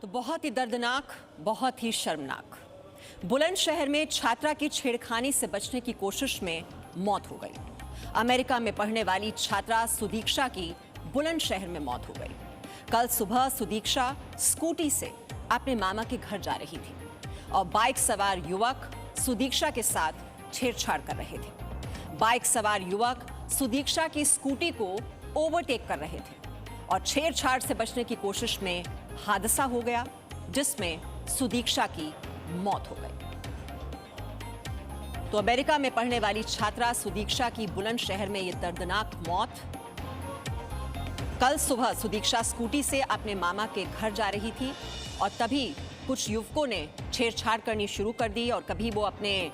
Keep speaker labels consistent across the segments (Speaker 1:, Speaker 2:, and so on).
Speaker 1: तो बहुत ही दर्दनाक, बहुत ही शर्मनाक। बुलंदशहर में छात्रा की छेड़खानी से बचने की कोशिश में मौत हो गई। अमेरिका में पढ़ने वाली छात्रा सुदीक्षा की बुलंदशहर में मौत हो गई। कल सुबह सुदीक्षा स्कूटी से अपने मामा के घर जा रही थी और बाइक सवार युवक सुदीक्षा के साथ छेड़छाड़ कर रहे थे। बाइक सवार युवक सुदीक्षा की स्कूटी को ओवरटेक कर रहे थे और छेड़छाड़ से बचने की कोशिश में हादसा हो गया, जिसमें सुदीक्षा की मौत हो गई। तो अमेरिका में पढ़ने वाली छात्रा सुदीक्षा की बुलंदशहर में यह दर्दनाक मौत। कल सुबह सुदीक्षा स्कूटी से अपने मामा के घर जा रही थी और तभी कुछ युवकों ने छेड़छाड़ करनी शुरू कर दी और कभी वो अपने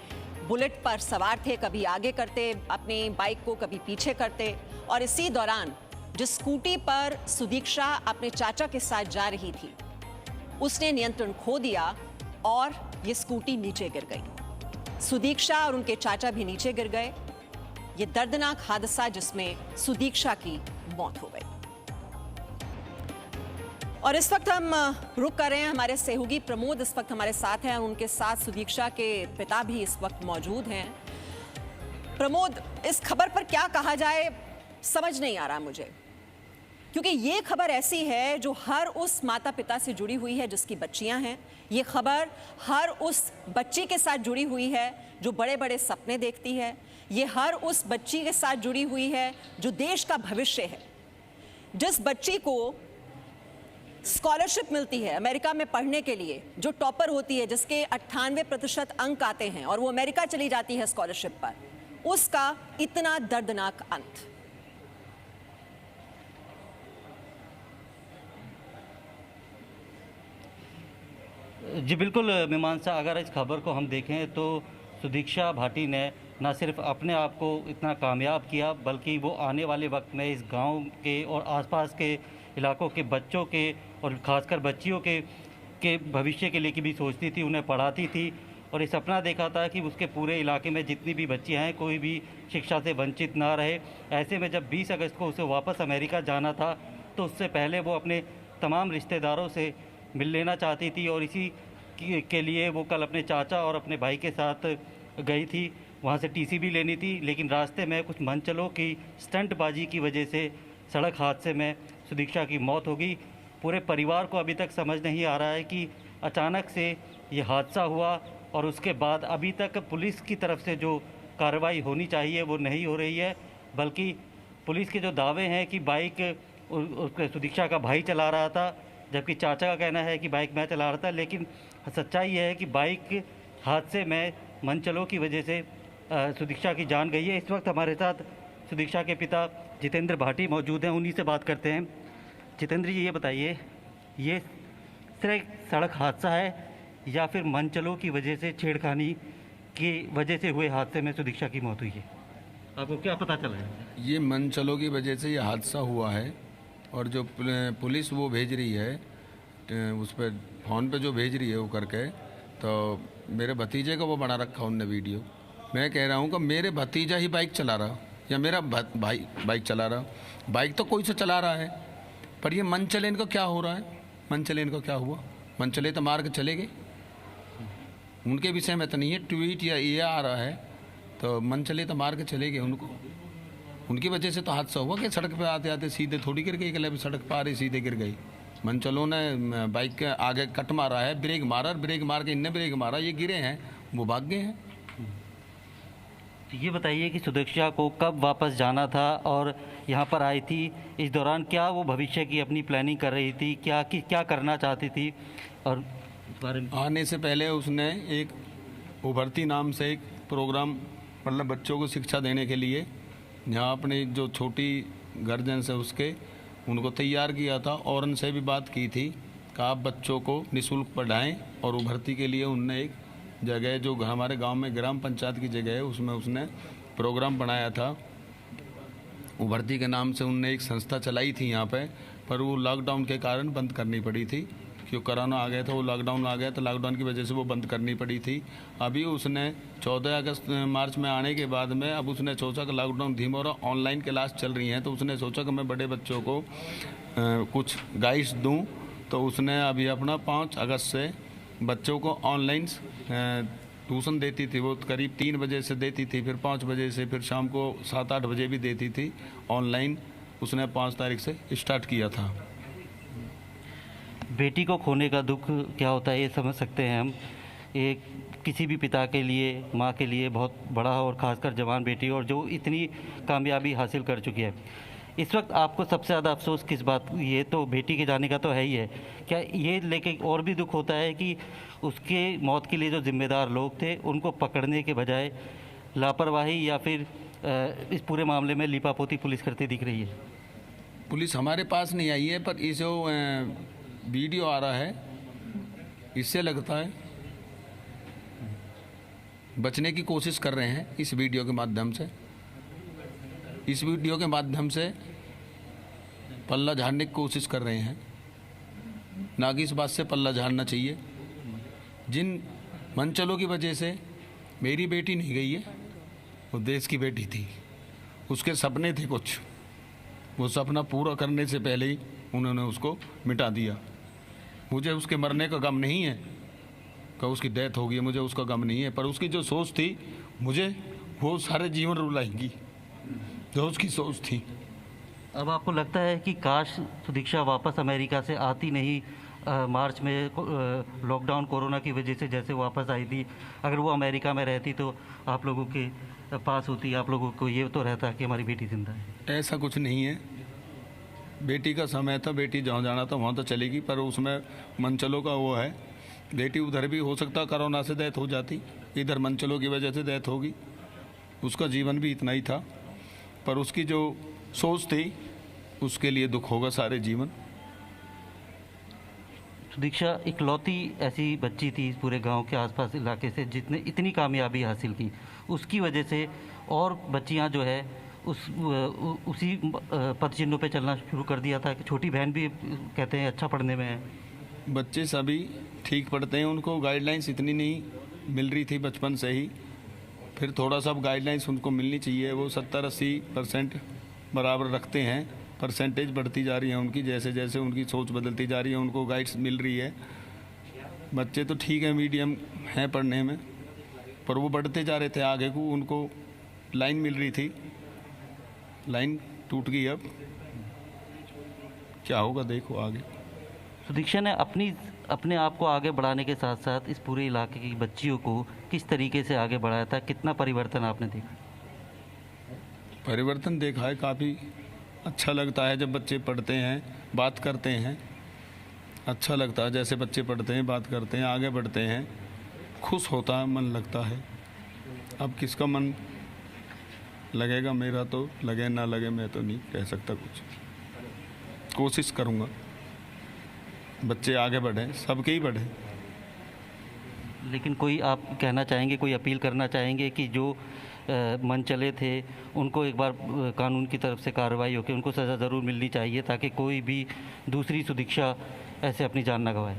Speaker 1: बुलेट पर सवार थे, कभी आगे करते अपनी बाइक को, कभी पीछे करते। और इसी दौरान जिस स्कूटी पर सुदीक्षा अपने चाचा के साथ जा रही थी, उसने नियंत्रण खो दिया और ये स्कूटी नीचे गिर गई। सुदीक्षा और उनके चाचा भी नीचे गिर गए। ये दर्दनाक हादसा जिसमें सुदीक्षा की मौत हो गई। और इस वक्त हम रुक कर रहे हैं, हमारे सहयोगी प्रमोद इस वक्त हमारे साथ हैं, उनके साथ सुदीक्षा के पिता भी इस वक्त मौजूद हैं। प्रमोद, इस खबर पर क्या कहा जाए समझ नहीं आ रहा मुझे, क्योंकि ये खबर ऐसी है जो हर उस माता पिता से जुड़ी हुई है जिसकी बच्चियां हैं। ये खबर हर उस बच्ची के साथ जुड़ी हुई है जो बड़े बड़े सपने देखती है। ये हर उस बच्ची के साथ जुड़ी हुई है जो देश का भविष्य है। जिस बच्ची को स्कॉलरशिप मिलती है अमेरिका में पढ़ने के लिए, जो टॉपर होती है, जिसके 98% अंक आते हैं और वो अमेरिका चली जाती है स्कॉलरशिप पर, उसका इतना दर्दनाक अंत।
Speaker 2: जी बिल्कुल मीमांसा, अगर इस खबर को हम देखें तो सुदीक्षा भाटी ने न सिर्फ अपने आप को इतना कामयाब किया, बल्कि वो आने वाले वक्त में इस गांव के और आसपास के इलाकों के बच्चों के और ख़ासकर बच्चियों के भविष्य के लिए की भी सोचती थी, उन्हें पढ़ाती थी और ये सपना देखा था कि उसके पूरे इलाके में जितनी भी बच्चियां हैं कोई भी शिक्षा से वंचित ना रहे। ऐसे में जब 20 अगस्त को उसे वापस अमेरिका जाना था तो उससे पहले वो अपने तमाम रिश्तेदारों से मिल लेना चाहती थी और इसी के लिए वो कल अपने चाचा और अपने भाई के साथ गई थी। वहाँ से टीसी भी लेनी थी, लेकिन रास्ते में कुछ मनचलों की स्टंटबाजी की वजह से सड़क हादसे में सुदीक्षा की मौत हो गई। पूरे परिवार को अभी तक समझ नहीं आ रहा है कि अचानक से ये हादसा हुआ और उसके बाद अभी तक पुलिस की तरफ से जो कार्रवाई होनी चाहिए वो नहीं हो रही है, बल्कि पुलिस के जो दावे हैं कि बाइक सुदीक्षा का भाई चला रहा था, जबकि चाचा का कहना है कि बाइक मैं चला रहा था। लेकिन सच्चाई यह है कि बाइक हादसे में मनचलों की वजह से सुदीक्षा की जान गई है। इस वक्त हमारे साथ सुदीक्षा के पिता जितेंद्र भाटी मौजूद हैं, उन्हीं से बात करते हैं। जितेंद्र जी, ये बताइए, ये सिर्फ एक सड़क हादसा है या फिर मनचलों की वजह से, छेड़खानी की वजह से हुए हादसे में सुदीक्षा की मौत हुई है? आपको क्या पता चला है?
Speaker 3: ये मनचलों की वजह से ये हादसा हुआ है और जो पुलिस वो भेज रही है उस पर फ़ोन पे जो भेज रही है वो करके, तो मेरे भतीजे का वो बना रखा उनने वीडियो। मैं कह रहा हूँ कि मेरे भतीजा ही बाइक चला रहा या मेरा भाई बाइक चला रहा, बाइक तो कोई से चला रहा है, पर ये मनचले इनको क्या हो रहा है, मनचले इनको क्या हुआ, मनचले तो मार के चले गए। उनके विषय में तो नहीं है, ट्वीट या ये आ रहा है, तो मनचले तो मार के चले गए उनको। उनकी वजह से तो हादसा हुआ कि सड़क पे आते आते सीधे थोड़ी गिर गई, कि सड़क पर आ रही सीधे गिर गई। मनचलों ने बाइक के आगे कट मारा है, ब्रेक मारा, ब्रेक मार के इनने ब्रेक मारा, ये गिरे हैं, वो भाग गए हैं।
Speaker 2: तो ये बताइए कि सुदीक्षा को कब वापस जाना था और यहाँ पर आई थी, इस दौरान क्या वो भविष्य की अपनी प्लानिंग कर रही थी, क्या करना चाहती थी? और इस बारे में
Speaker 3: आने से पहले उसने एक उभरती नाम से एक प्रोग्राम, मतलब बच्चों को शिक्षा देने के लिए, यहाँ अपनी जो छोटी गार्जियन है उसके, उनको तैयार किया था और उनसे भी बात की थी कि आप बच्चों को निःशुल्क पढ़ाएं। और उभरती के लिए उनने एक जगह जो हमारे गांव में ग्राम पंचायत की जगह है उसमें उसने प्रोग्राम बनाया था। उभरती के नाम से उनने एक संस्था चलाई थी यहाँ पे, पर वो लॉकडाउन के कारण बंद करनी पड़ी थी, क्योंकि कोरोना आ गया था, वो लॉकडाउन आ गया तो लॉकडाउन की वजह से वो बंद करनी पड़ी थी। अभी उसने 14 अगस्त मार्च में आने के बाद में अब उसने सोचा कि लॉकडाउन धीमा और ऑनलाइन क्लास चल रही हैं, तो उसने सोचा कि मैं बड़े बच्चों को कुछ गाइड्स दूं तो उसने अभी अपना 5 अगस्त से बच्चों को ऑनलाइन ट्यूशन देती थी। वो करीब 3 बजे से देती थी, फिर 5 बजे से, फिर शाम को 7-8 बजे भी देती थी ऑनलाइन। उसने 5 तारीख से स्टार्ट किया था।
Speaker 2: बेटी को खोने का दुख क्या होता है ये समझ सकते हैं हम। एक किसी भी पिता के लिए, माँ के लिए बहुत बड़ा, और ख़ासकर जवान बेटी, और जो इतनी कामयाबी हासिल कर चुकी है। इस वक्त आपको सबसे ज़्यादा अफसोस किस बात, ये तो बेटी के जाने का तो है ही है, क्या ये लेके और भी दुख होता है कि उसके मौत के लिए जो जिम्मेदार लोग थे उनको पकड़ने के बजाय लापरवाही या फिर इस पूरे मामले में लीपापोती पुलिस करती दिख रही है?
Speaker 3: पुलिस हमारे पास नहीं आई है, पर ये जो वीडियो आ रहा है इससे लगता है बचने की कोशिश कर रहे हैं। इस वीडियो के माध्यम से, इस वीडियो के माध्यम से पल्ला झाड़ने की कोशिश कर रहे हैं। ना कि इस बात से पल्ला झाड़ना चाहिए। जिन मनचलों की वजह से मेरी बेटी नहीं गई है, वो देश की बेटी थी। उसके सपने थे कुछ, वो सपना पूरा करने से पहले ही उन्होंने उसको मिटा दिया। मुझे उसके मरने का गम नहीं है कि उसकी डेथ हो गई, मुझे उसका गम नहीं है, पर उसकी जो सोच थी मुझे वो सारे जीवन रुलाएंगी, जो उसकी सोच थी।
Speaker 2: अब आपको लगता है कि काश सुदीक्षा वापस अमेरिका से आती नहीं, मार्च में लॉकडाउन कोरोना की वजह से जैसे वापस आई थी, अगर वो अमेरिका में रहती तो आप लोगों के पास होती, आप लोगों को ये तो रहता कि हमारी बेटी जिंदा है?
Speaker 3: ऐसा कुछ नहीं है। बेटी का समय था, बेटी जहाँ जाना था वहाँ तो चलेगी, पर उसमें मनचलों का वो है। बेटी उधर भी हो सकता कोरोना से डेथ हो जाती, इधर मनचलों की वजह से डेथ होगी। उसका जीवन भी इतना ही था, पर उसकी जो सोच थी उसके लिए दुख होगा सारे जीवन।
Speaker 2: सुदीक्षा इकलौती ऐसी बच्ची थी इस पूरे गांव के आसपास इलाके से जिसने इतनी कामयाबी हासिल की। उसकी वजह से और बच्चियां जो है उसी पद चिन्हों पे चलना शुरू कर दिया था। कि छोटी बहन भी कहते हैं अच्छा पढ़ने में है।
Speaker 3: बच्चे सभी ठीक पढ़ते हैं, उनको गाइडलाइंस इतनी नहीं मिल रही थी बचपन से ही, फिर थोड़ा सा अब गाइडलाइंस उनको मिलनी चाहिए। वो 70-80% बराबर रखते हैं, परसेंटेज बढ़ती जा रही है उनकी, जैसे जैसे उनकी सोच बदलती जा रही है उनको गाइड्स मिल रही है। बच्चे तो ठीक है, मीडियम हैं पढ़ने में, पर वो बढ़ते जा रहे थे आगे को, उनको लाइन मिल रही थी, लाइन टूट गई। अब क्या होगा देखो आगे।
Speaker 2: सुदीक्षा ने अपने आप को आगे बढ़ाने के साथ साथ इस पूरे इलाके की बच्चियों को किस तरीके से आगे बढ़ाया था? कितना परिवर्तन आपने देखा?
Speaker 3: परिवर्तन देखा है, काफ़ी अच्छा लगता है जब बच्चे पढ़ते हैं, बात करते हैं। अच्छा लगता है जैसे बच्चे पढ़ते हैं, बात करते हैं, आगे बढ़ते हैं, खुश होता है, मन लगता है। अब किसका मन लगेगा, मेरा तो लगे ना लगे मैं तो नहीं कह सकता कुछ। कोशिश करूँगा बच्चे आगे बढ़ें, सबके ही बढ़ें।
Speaker 2: लेकिन कोई आप कहना चाहेंगे, कोई अपील करना चाहेंगे कि जो मन चले थे उनको एक बार कानून की तरफ से कार्रवाई होकर उनको सज़ा ज़रूर मिलनी चाहिए ताकि कोई भी दूसरी सुदीक्षा ऐसे अपनी जान ना गंवाए?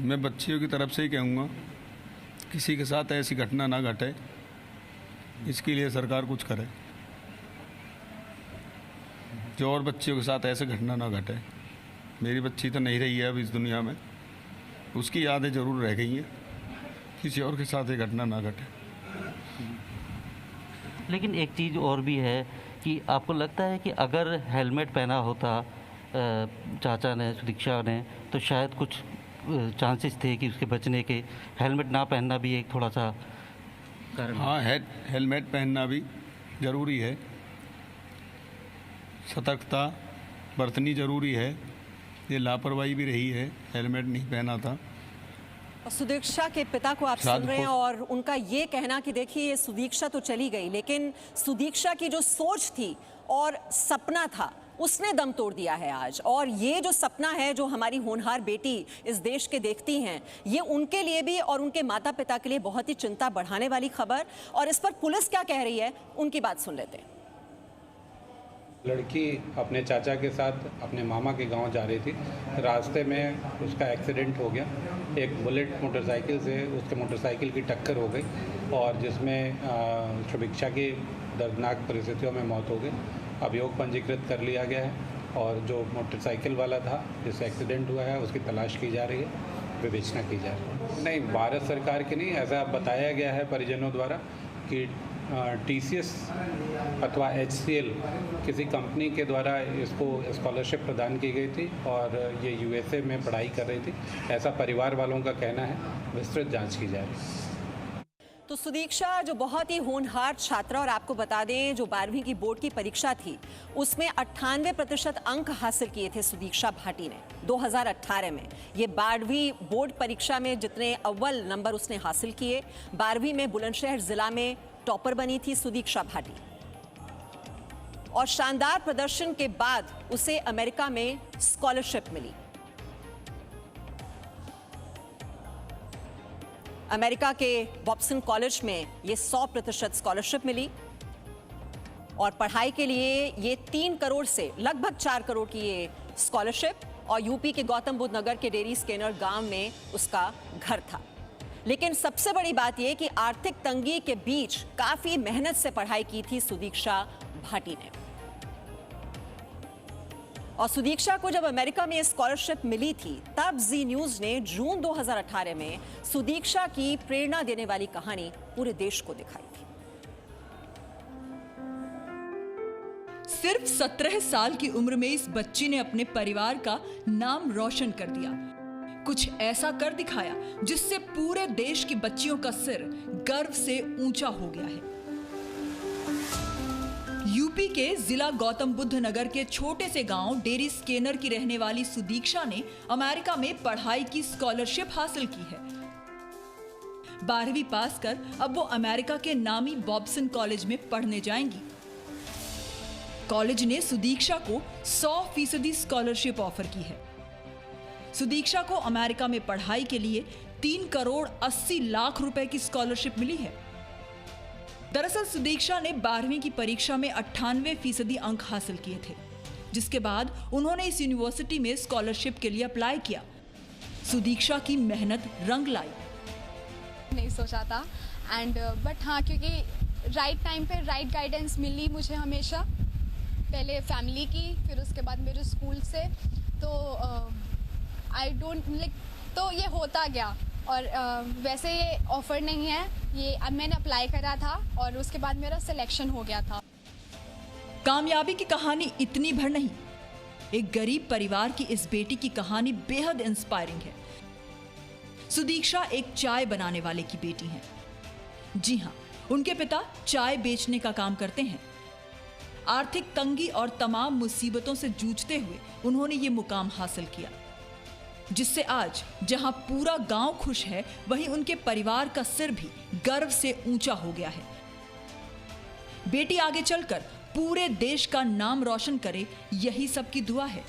Speaker 3: मैं बच्चियों की तरफ से ही कहूँगा किसी के साथ ऐसी घटना ना घटे, इसके लिए सरकार कुछ करे, जो और बच्चियों के साथ ऐसे घटना ना घटे। मेरी बच्ची तो नहीं रही है अब इस दुनिया में, उसकी यादें ज़रूर रह गई हैं, किसी और के साथ ये घटना ना घटे।
Speaker 2: लेकिन एक चीज़ और भी है कि आपको लगता है कि अगर हेलमेट पहना होता चाचा ने, सुदीक्षा ने, तो शायद कुछ चांसेस थे कि उसके बचने के। हेलमेट ना पहनना भी एक थोड़ा सा कारण।
Speaker 3: हाँ, हेलमेट पहनना भी ज़रूरी है, सतर्कता बरतनी ज़रूरी है। ये लापरवाही भी रही है, हेलमेट नहीं पहना था।
Speaker 1: सुदीक्षा के पिता को आप सुन रहे हैं और उनका ये कहना कि देखिए ये सुदीक्षा तो चली गई, लेकिन सुदीक्षा की जो सोच थी और सपना था उसने दम तोड़ दिया है आज। और ये जो सपना है जो हमारी होनहार बेटी इस देश के देखती हैं, ये उनके लिए भी और उनके माता पिता के लिए बहुत ही चिंता बढ़ाने वाली खबर। और इस पर पुलिस क्या कह रही है, उनकी बात सुन लेते हैं।
Speaker 4: लड़की अपने चाचा के साथ अपने मामा के गांव जा रही थी। रास्ते में उसका एक्सीडेंट हो गया, एक बुलेट मोटरसाइकिल से उसके मोटरसाइकिल की टक्कर हो गई और जिसमें सुदीक्षा की दर्दनाक परिस्थितियों में मौत हो गई। अभियोग पंजीकृत कर लिया गया है और जो मोटरसाइकिल वाला था जिससे एक्सीडेंट हुआ है उसकी तलाश की जा रही है, विवेचना की जा रही है। नहीं, भारत सरकार की नहीं, ऐसा बताया गया है परिजनों द्वारा कि TCS अथवा HCL किसी कंपनी के द्वारा इसको स्कॉलरशिप प्रदान की गई थी और ये USA में पढ़ाई कर रही थी, ऐसा परिवार वालों का कहना है। विस्तृत जांच की जा रही है।
Speaker 1: तो सुदीक्षा जो बहुत ही होनहार छात्रा, और आपको बता दें जो 12वीं की बोर्ड की परीक्षा थी उसमें 98% अंक हासिल किए थे सुदीक्षा भाटी ने 2018 में। ये 12वीं बोर्ड परीक्षा में जितने अव्वल नंबर उसने हासिल किए, 12वीं में बुलंदशहर जिला में टॉपर बनी थी सुदीक्षा भाटी और शानदार प्रदर्शन के बाद उसे अमेरिका में स्कॉलरशिप मिली। अमेरिका के बॉब्सन कॉलेज में ये 100% स्कॉलरशिप मिली और पढ़ाई के लिए ये 3 करोड़ से लगभग 4 करोड़ की ये स्कॉलरशिप, और यूपी के गौतम बुद्ध नगर के डेरी स्केनर गांव में उसका घर था। लेकिन सबसे बड़ी बात यह कि आर्थिक तंगी के बीच काफी मेहनत से पढ़ाई की थी सुदीक्षा भाटी ने। और सुदीक्षा को जब अमेरिका में स्कॉलरशिप मिली थी तब जी न्यूज ने जून 2018 में सुदीक्षा की प्रेरणा देने वाली कहानी पूरे देश को दिखाई थी।
Speaker 5: सिर्फ 17 साल की उम्र में इस बच्ची ने अपने परिवार का नाम रोशन कर दिया। कुछ ऐसा कर दिखाया जिससे पूरे देश की बच्चियों का सिर गर्व से ऊंचा हो गया है। यूपी के जिला गौतम बुद्ध नगर के छोटे से गांव डेरी स्केनर की रहने वाली सुदीक्षा ने अमेरिका में पढ़ाई की स्कॉलरशिप हासिल की है। 12वीं पास कर अब वो अमेरिका के नामी बॉब्सन कॉलेज में पढ़ने जाएंगी। कॉलेज ने सुदीक्षा को 100% स्कॉलरशिप ऑफर की है। सुदीक्षा को अमेरिका में पढ़ाई के लिए 3 करोड़ 80 लाख रुपए की स्कॉलरशिप मिली है। दरअसल सुदीक्षा ने 12वीं की परीक्षा में 98% अंक हासिल किए थे, जिसके बाद उन्होंने इस यूनिवर्सिटी में स्कॉलरशिप के लिए अप्लाई किया। सुदीक्षा की मेहनत रंग लाई।
Speaker 6: नहीं सोचा था बट हाँ, क्योंकि राइट टाइम पे राइट गाइडेंस मिली मुझे हमेशा, पहले फैमिली की, फिर उसके बाद मेरे स्कूल से, तो आई डोंट लाइक, तो ये होता गया। और वैसे ये ऑफर नहीं है, ये अब मैंने अप्लाई करा था और उसके बाद मेरा सिलेक्शन हो गया था।
Speaker 5: कामयाबी की कहानी इतनी भर नहीं, एक गरीब परिवार की इस बेटी की कहानी बेहद इंस्पायरिंग है। सुदीक्षा एक चाय बनाने वाले की बेटी हैं। जी हां, उनके पिता चाय बेचने का काम करते हैं। आर्थिक तंगी और तमाम मुसीबतों से जूझते हुए उन्होंने ये मुकाम हासिल किया, जिससे आज जहां पूरा गांव खुश है, वहीं उनके परिवार का सिर भी गर्व से ऊंचा हो गया है। बेटी आगे चलकर पूरे देश का नाम रोशन करे, यही सबकी दुआ है।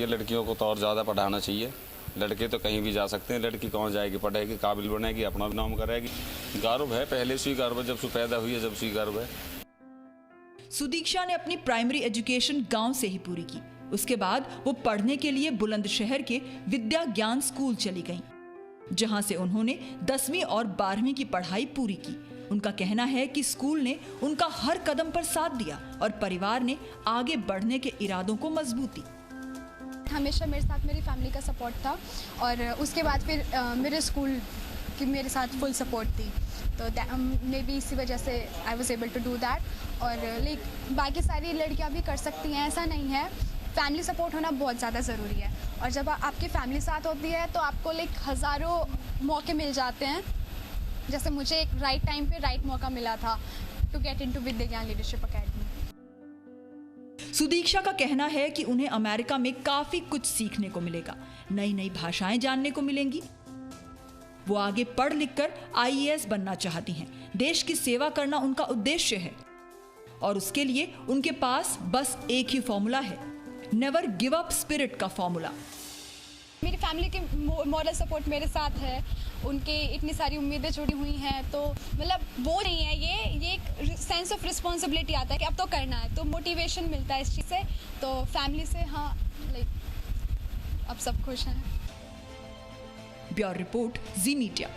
Speaker 7: ये लड़कियों को तो और ज़्यादा पढ़ाना चाहिए। लड़के तो कहीं भी जा सकते हैं, लड़की कौन जाएगी, पढ़ेगी, काबिल बनेगी, अपना भी नाम करेगी। गर्व है, पहले से ही गर्व है, जब से पैदा हुई है जब से ही गर्व है।
Speaker 5: सुदीक्षा ने अपनी प्राइमरी एजुकेशन गांव से ही पूरी की। उसके बाद वो पढ़ने के लिए बुलंदशहर के विद्या ज्ञान स्कूल चली गईं, जहां से उन्होंने 10वीं और 12वीं की पढ़ाई पूरी की। उनका कहना है कि स्कूल ने उनका हर कदम पर साथ दिया और परिवार ने आगे बढ़ने के इरादों को मजबूती।
Speaker 6: हमेशा मेरे साथ मेरी फैमिली का सपोर्ट था और उसके बाद फिर मेरे स्कूल की मेरे साथ फुल सपोर्ट थी, तो मे बी इसी वजह से I was able to do that. और लाइक बाकी सारी लड़कियां भी कर सकती हैं, ऐसा नहीं है। फैमिली सपोर्ट होना बहुत ज़्यादा ज़रूरी है और जब आपकी फैमिली साथ होती है तो आपको लाइक हज़ारों मौके मिल जाते हैं। जैसे मुझे एक राइट टाइम पे राइट मौका मिला था टू गेट इनटू विद्या ज्ञान लीडरशिप अकेडमी।
Speaker 5: सुदीक्षा का कहना है कि उन्हें अमेरिका में काफी कुछ सीखने को मिलेगा, नई नई भाषाएं जानने को मिलेंगी। वो आगे पढ़ लिखकर IAS बनना चाहती हैं। देश की सेवा करना उनका उद्देश्य है और उसके लिए उनके पास बस एक ही फॉर्मूला है, नेवर गिव अप स्पिरिट का फॉर्मूला।
Speaker 6: मेरी फैमिली की मॉरल सपोर्ट मेरे साथ है, उनके इतनी सारी उम्मीदें जुड़ी हुई हैं, तो मतलब वो नहीं है, ये एक सेंस ऑफ रिस्पॉन्सिबिलिटी आता है कि अब तो करना है, तो मोटिवेशन मिलता है इस चीज़ से। तो फैमिली से हाँ लाइक अब सब खुश हैं।
Speaker 5: ब्यूरो रिपोर्ट, जी मीडिया।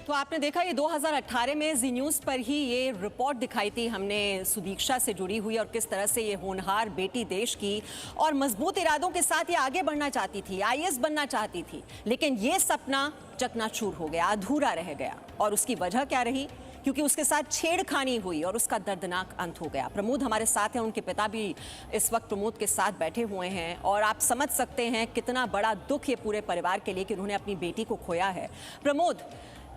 Speaker 1: तो आपने देखा ये 2018 में जी न्यूज़ पर ही ये रिपोर्ट दिखाई थी हमने सुदीक्षा से जुड़ी हुई, और किस तरह से ये होनहार बेटी देश की और मजबूत इरादों के साथ ये आगे बढ़ना चाहती थी, आईएएस बनना चाहती थी, लेकिन ये सपना चकनाचूर हो गया, अधूरा रह गया। और उसकी वजह क्या रही? क्योंकि उसके साथ छेड़खानी हुई और उसका दर्दनाक अंत हो गया। प्रमोद हमारे साथ हैं, उनके पिता भी इस वक्त प्रमोद के साथ बैठे हुए हैं, और आप समझ सकते हैं कितना बड़ा दुख ये पूरे परिवार के लिए कि उन्होंने अपनी बेटी को खोया है। प्रमोद,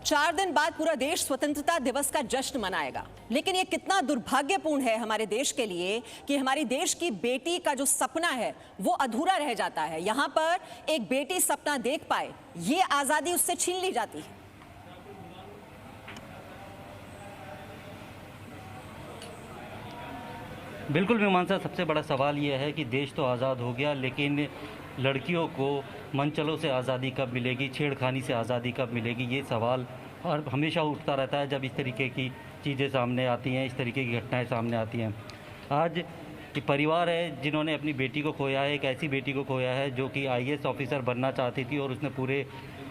Speaker 1: 4 दिन बाद पूरा देश स्वतंत्रता दिवस का जश्न मनाएगा, लेकिन ये कितना दुर्भाग्यपूर्ण है हमारे देश के लिए कि हमारी देश की बेटी का जो सपना है वो अधूरा रह जाता है। यहाँ पर एक बेटी सपना देख पाए, ये आज़ादी उससे छीन ली जाती है।
Speaker 2: बिल्कुल मीमांसा, सबसे बड़ा सवाल यह है कि देश तो आज़ाद हो गया, लेकिन लड़कियों को मनचलों से आज़ादी कब मिलेगी, छेड़खानी से आज़ादी कब मिलेगी, ये सवाल और हमेशा उठता रहता है जब इस तरीके की चीज़ें सामने आती हैं, इस तरीके की घटनाएं सामने आती हैं। आज ये परिवार है जिन्होंने अपनी बेटी को खोया है, एक ऐसी बेटी को खोया है जो कि आईएएस ऑफिसर बनना चाहती थी, और उसने पूरे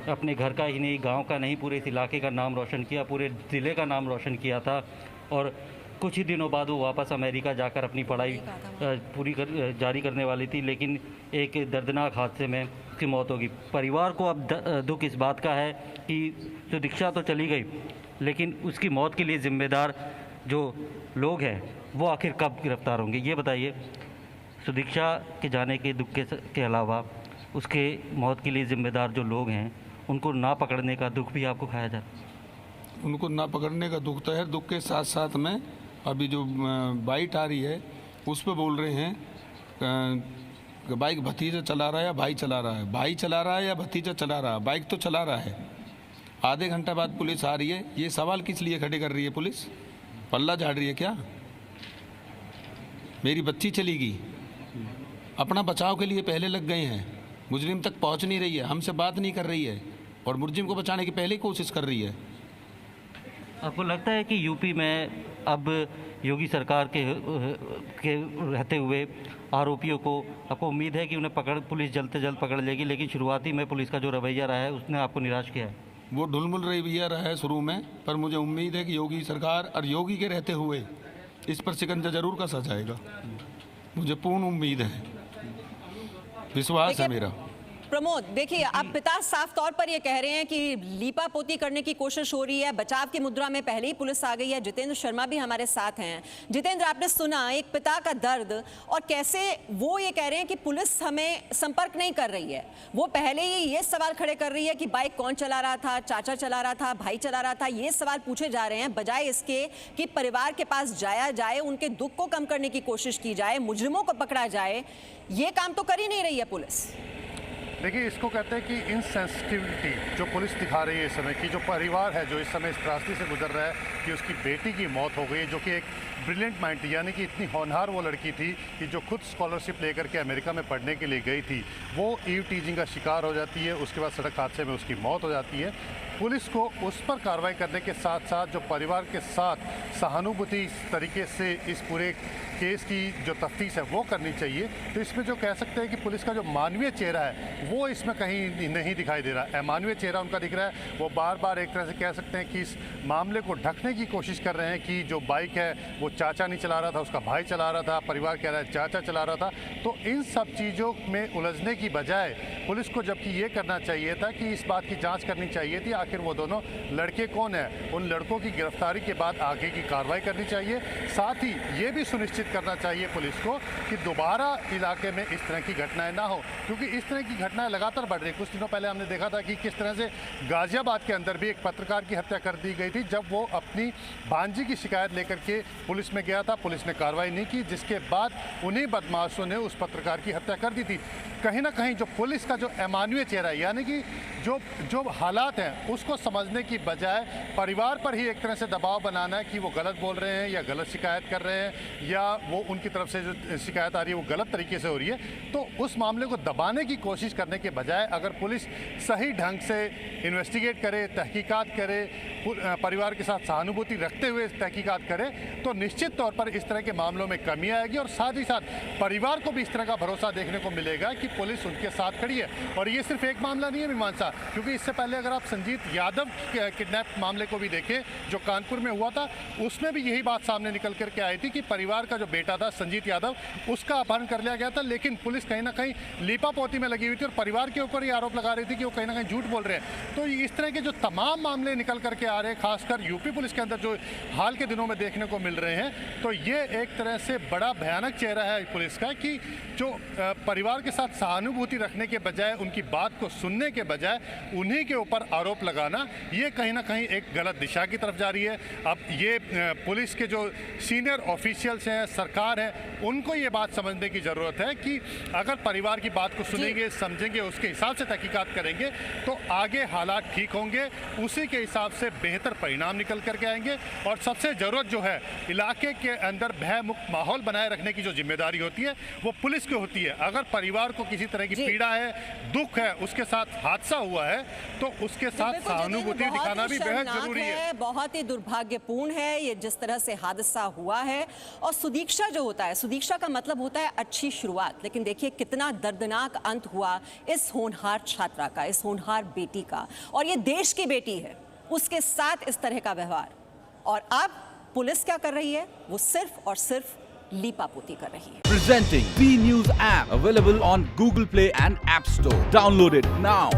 Speaker 2: अपने घर का ही नहीं, गाँव का नहीं, पूरे इस इलाके का नाम रोशन किया, पूरे ज़िले का नाम रोशन किया था। और कुछ ही दिनों बाद वो वापस अमेरिका जाकर अपनी पढ़ाई जारी करने वाली थी, लेकिन एक दर्दनाक हादसे में उसकी मौत होगी। परिवार को अब दुख इस बात का है कि सुदीक्षा तो चली गई, लेकिन उसकी मौत के लिए जिम्मेदार जो लोग हैं वो आखिर कब गिरफ्तार होंगे, ये बताइए। सुदीक्षा के जाने के दुख के अलावा उसके मौत के लिए जिम्मेदार जो लोग हैं उनको ना पकड़ने का दुख भी आपको खाया जाता है?
Speaker 3: उनको ना पकड़ने का दुख तो है, दुख के साथ साथ में अभी जो बाइट आ रही है उस पर बोल रहे हैं कि बाइक भतीजा चला रहा है या भाई चला रहा है, भाई चला रहा है या भतीजा चला रहा है, बाइक तो चला रहा है। आधे घंटा बाद पुलिस आ रही है, ये सवाल किस लिए खड़े कर रही है पुलिस? पल्ला झाड़ रही है क्या? मेरी बच्ची चली गई, अपना बचाव के लिए पहले लग गए हैं, मुजरिम तक पहुंच नहीं रही है, हमसे बात नहीं कर रही है, और मुजरिम को बचाने की पहले ही कोशिश कर रही है।
Speaker 2: आपको लगता है कि यूपी में अब योगी सरकार के रहते हुए आरोपियों को, आपको उम्मीद है कि उन्हें पुलिस जल्द से जल्द पकड़ लेगी, लेकिन शुरुआती में पुलिस का जो रवैया रहा है उसने आपको निराश किया है?
Speaker 3: वो ढुलमुल रवैया रहा है शुरू में, पर मुझे उम्मीद है कि योगी सरकार और योगी के रहते हुए इस पर शिकंजा जरूर कसा जाएगा, मुझे पूर्ण उम्मीद है, विश्वास है मेरा।
Speaker 1: प्रमोद, देखिए, अब पिता साफ तौर पर ये कह रहे हैं कि लीपा पोती करने की कोशिश हो रही है, बचाव की मुद्रा में पहले ही पुलिस आ गई है। जितेंद्र शर्मा भी हमारे साथ हैं। जितेंद्र, आपने सुना एक पिता का दर्द, और कैसे वो ये कह रहे हैं कि पुलिस हमें संपर्क नहीं कर रही है। वो पहले ही ये सवाल खड़े कर रही है कि बाइक कौन चला रहा था, चाचा चला रहा था, भाई चला रहा था, ये सवाल पूछे जा रहे हैं, बजाय इसके कि परिवार के पास जाया जाए, उनके दुख को कम करने की कोशिश की जाए, मुजरिमों को पकड़ा जाए। ये काम तो कर ही नहीं रही है पुलिस।
Speaker 8: देखिए, इसको कहते हैं कि इनसेंसिटिविटी जो पुलिस दिखा रही है इस समय की, जो परिवार है जो इस समय इस त्रासदी से गुजर रहा है कि उसकी बेटी की मौत हो गई, जो कि एक ब्रिलियंट माइंड थी, यानी कि इतनी होनहार वो लड़की थी कि जो खुद स्कॉलरशिप लेकर के अमेरिका में पढ़ने के लिए गई थी, वो ईव टीजिंग का शिकार हो जाती है, उसके बाद सड़क हादसे में उसकी मौत हो जाती है। पुलिस को उस पर कार्रवाई करने के साथ साथ जो परिवार के साथ सहानुभूति तरीके से इस पूरे केस की जो तफ्तीश है वो करनी चाहिए। तो इसमें जो कह सकते हैं कि पुलिस का जो मानवीय चेहरा है वो इसमें कहीं नहीं दिखाई दे रहा है। अमानवीय चेहरा उनका दिख रहा है। वो बार बार एक तरह से कह सकते हैं कि इस मामले को ढकने की कोशिश कर रहे हैं कि जो बाइक है वो चाचा नहीं चला रहा था, उसका भाई चला रहा था, परिवार कह रहा है चाचा चला रहा था। तो इन सब चीज़ों में उलझने की बजाय पुलिस को जबकि ये करना चाहिए था कि इस बात की जाँच करनी चाहिए थी आखिर वो दोनों लड़के कौन हैं। उन लड़कों की गिरफ्तारी के बाद आगे की कार्रवाई करनी चाहिए। साथ ही ये भी सुनिश्चित करना चाहिए पुलिस को कि दोबारा इलाके में इस तरह की घटनाएं ना हो, क्योंकि इस तरह की घटनाएं लगातार बढ़ रही। कुछ दिनों पहले हमने देखा था कि किस तरह से गाजियाबाद के अंदर भी एक पत्रकार की हत्या कर दी गई थी, जब वो अपनी भांजी की शिकायत लेकर के पुलिस में गया था। पुलिस ने कार्रवाई नहीं की, जिसके बाद उन्हीं बदमाशों ने उस पत्रकार की हत्या कर दी थी। कहीं ना कहीं जो पुलिस का जो अमानवीय चेहरा है, यानी कि जो हालात हैं उसको समझने की बजाय परिवार पर ही एक तरह से दबाव बनाना है कि वो गलत बोल रहे हैं या गलत शिकायत कर रहे हैं या वो उनकी तरफ से जो शिकायत आ रही है वो गलत तरीके से हो रही है, तो उस मामले को दबाने की कोशिश करने के बजाय अगर पुलिस सही ढंग से इन्वेस्टिगेट करे, तहकीकात करे, परिवार के साथ सहानुभूति रखते हुए तहकीकात करे, तो निश्चित तौर पर इस तरह के मामलों में कमी आएगी और साथ ही साथ परिवार को भी इस तरह का भरोसा देखने को मिलेगा कि पुलिस उनके साथ खड़ी है। और ये सिर्फ एक मामला नहीं है मीमांसा, क्योंकि इससे पहले अगर आप संजीत यादव किडनैप मामले को भी देखें जो कानपुर में हुआ था, उसमें भी यही बात सामने निकल करके आई थी कि परिवार का जो बेटा था संजीत यादव, उसका अपहरण कर लिया गया था, लेकिन पुलिस कहीं ना कहीं लीपापोती में लगी हुई थी और परिवार के ऊपर ही आरोप लगा रही थी कि वो कहीं ना कहीं झूठ बोल रहे हैं। तो इस तरह के जो तमाम मामले निकल करके आ रहे हैं, खासकर यूपी पुलिस के अंदर जो हाल के दिनों में देखने को मिल रहे हैं, तो ये एक तरह से बड़ा भयानक चेहरा है पुलिस का कि जो परिवार के साथ सहानुभूति रखने के बजाय, उनकी बात को सुनने के बजाय उन्हीं के ऊपर आरोप लगाना, ये कहीं ना कहीं एक गलत दिशा की तरफ जा रही है। अब ये पुलिस के जो सीनियर ऑफिशियल्स हैं, सरकार है, उनको ये बात समझने की ज़रूरत है कि अगर परिवार की बात को सुनेंगे, समझेंगे, उसके हिसाब से तहकीकात करेंगे तो आगे हालात ठीक होंगे, उसी के हिसाब से बेहतर परिणाम निकल करके आएंगे। और सबसे ज़रूरत जो है, इलाके के अंदर भय मुक्त माहौल बनाए रखने की जो जिम्मेदारी होती है वो पुलिस की होती है। अगर परिवार को किसी तरह की पीड़ा है, दुख है, उसके साथ हादसा हुआ है, तो उसके साथ सहानुभूति दिखाना भी बेहद जरूरी है।
Speaker 1: बहुत ही दुर्भाग्यपूर्ण है ये जिस तरह से हादसा हुआ है। और सुदीक्षा जो होता है, सुदीक्षा का मतलब होता है अच्छी शुरुआत, लेकिन देखिए कितना दर्दनाक अंत हुआ इस होनहार छात्रा का, इस होनहार बेटी का। और ये देश की बेटी है, उसके साथ इस तरह का व्यवहार। और अब पुलिस क्या कर रही है? वो सिर्फ और सिर्फ लीपापोती कर रही है।
Speaker 9: Presenting B News app available on Google Play and App Store. Download it now.